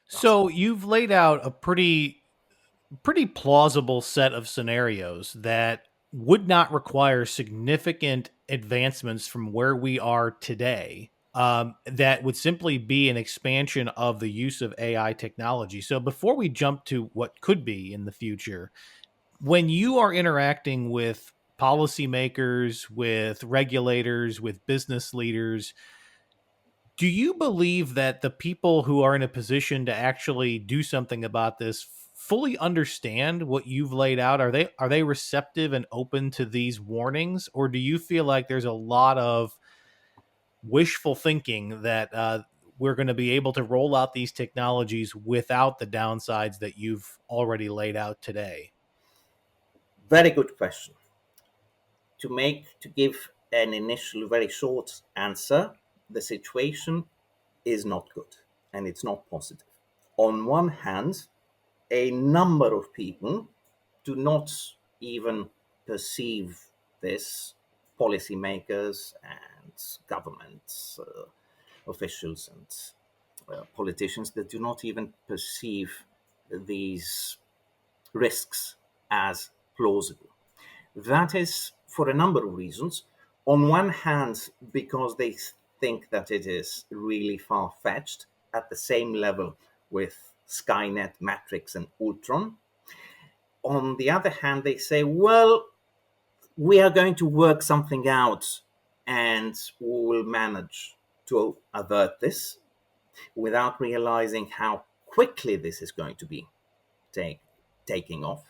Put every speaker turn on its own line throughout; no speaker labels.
So you've laid out a pretty plausible set of scenarios that would not require significant advancements from where we are today. That would simply be an expansion of the use of AI technology. So before we jump to what could be in the future, when you are interacting with policymakers, with regulators, with business leaders, do you believe that the people who are in a position to actually do something about this fully understand what you've laid out? Are they receptive and open to these warnings, or do you feel like there's a lot of wishful thinking that we're going to be able to roll out these technologies without the downsides that you've already laid out today?
Very good question. To give an initial very short answer, the situation is not good and it's not positive. On one hand, a number of people do not even perceive this, policymakers and government officials and politicians that do not even perceive these risks as plausible. That is for a number of reasons. On one hand, because they think that it is really far fetched, at the same level with Skynet, Matrix, and Ultron. On the other hand, they say, well, we are going to work something out and we will manage to avert this without realizing how quickly this is going to be take, taking off.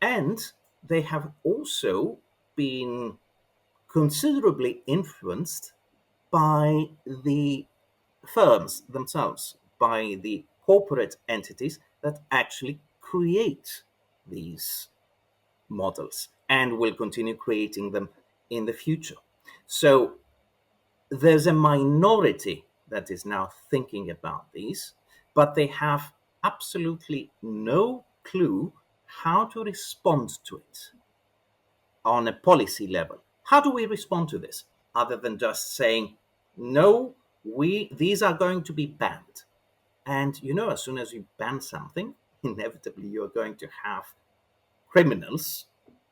And they have also been considerably influenced by the firms themselves, by the corporate entities that actually create these models and will continue creating them in the future. So there's a minority that is now thinking about these, but they have absolutely no clue how to respond to it on a policy level. How do we respond to this other than just saying, no, we these are going to be banned? And as soon as you ban something, inevitably you're going to have criminals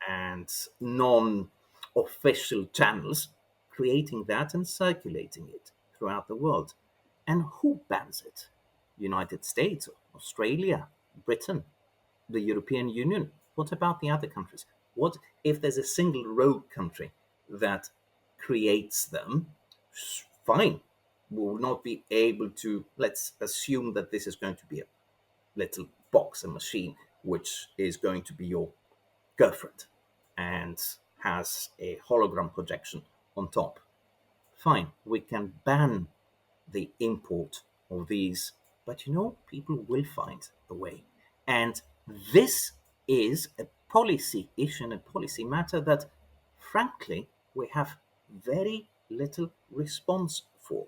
and non official channels creating that and circulating it throughout the world. And who bans it? United States, Australia, Britain, the European Union. What about the other countries? What if there's a single rogue country that creates them? Fine. We will not be able to, let's assume that this is going to be a little box, a machine, which is going to be your girlfriend and has a hologram projection on top. Fine, we can ban the import of these, but people will find a way. And this is a policy issue and a policy matter that, frankly, we have very little response for.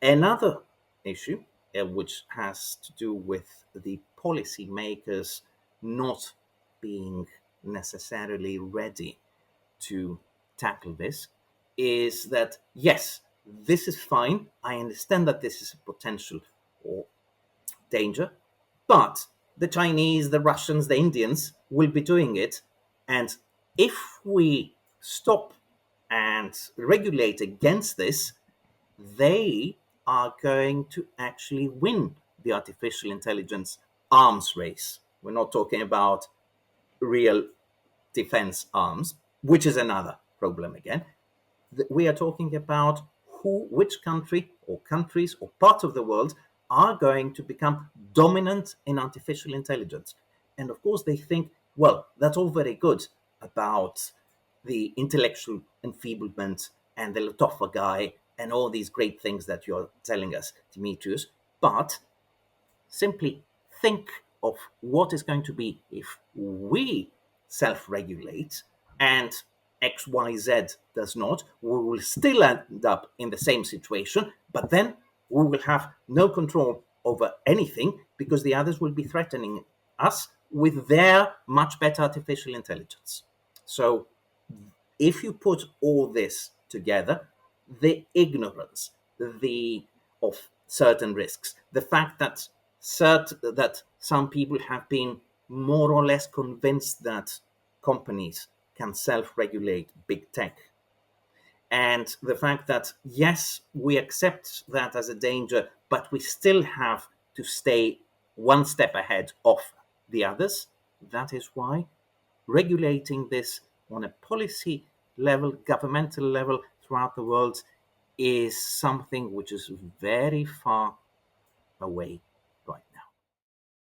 Another issue, which has to do with the policymakers not being necessarily ready to tackle this, is that yes, this is fine. I understand that this is a potential or danger, but the Chinese, the Russians, the Indians will be doing it. And if we stop and regulate against this, they are going to actually win the artificial intelligence arms race. We're not talking about real defense arms, which is another problem again. We are talking about which country or countries or part of the world are going to become dominant in artificial intelligence. And of course, they think, well, that's all very good about the intellectual enfeeblement and the Latofa guy and all these great things that you're telling us, Demetrius. But simply think of what is going to be if we self regulate and XYZ does not. We will still end up in the same situation, but then we will have no control over anything because the others will be threatening us with their much better artificial intelligence. So if you put all this together, the ignorance, the of certain risks, the fact that that some people have been more or less convinced that companies can self-regulate big tech, and the fact that yes, we accept that as a danger, but we still have to stay one step ahead of the others. That is why regulating this on a policy level, governmental level throughout the world is something which is very far away.